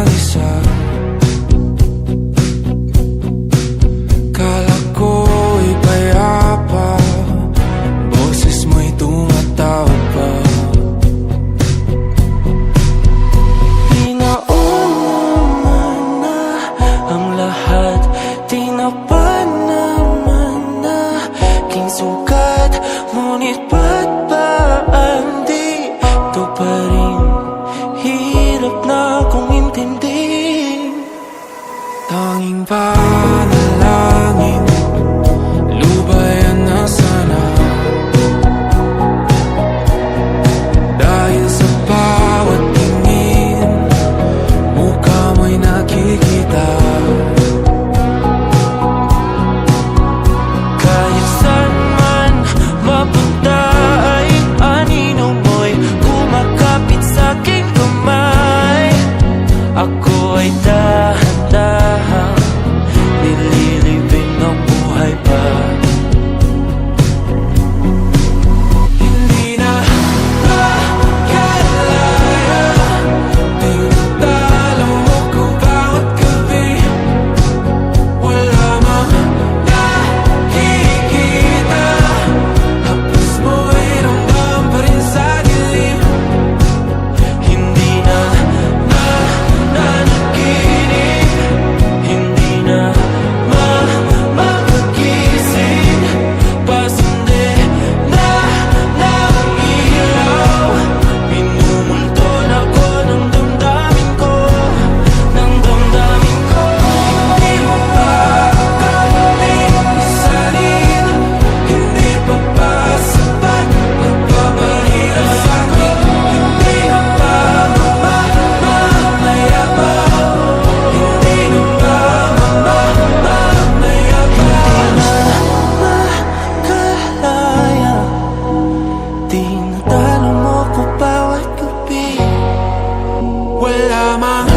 mag-isa. Kala ko'y payapa, boses mo'y tumatawag pa. Di naman na ang lahat, di na pa naman na king sukat. Ngunit ba't ba di to pa rin? Hirap na kong intindihin. Tanging panalangin, lubayan na sana. Dahil sa bawat tingin, mukha mo'y nakikita. Kahit saan man mapunta ay anino mo'y kumakapit sa aking kamay. Ako ay dahan-dahan nililibing ng buhay pa. Hindi na makalaya, tinatalo mo ko bawat gabi. Wala mang nakikita, hapos mo'y ramdam pa rin sa dilim. Hindi na nanaginip, hindi na makagising. Pasindi na ng ilaw, minumulton ako ng damdamin ko, ng damdamin ko. Hindi mo pa kailangan isalin, hindi pa ba sapat nagpapahirap sa'kin? Hindi na ba mamamaya pa? Hindi na ba mamamaya pa? Makalaya, tinatalo mo ko bawat gabi. Wala mang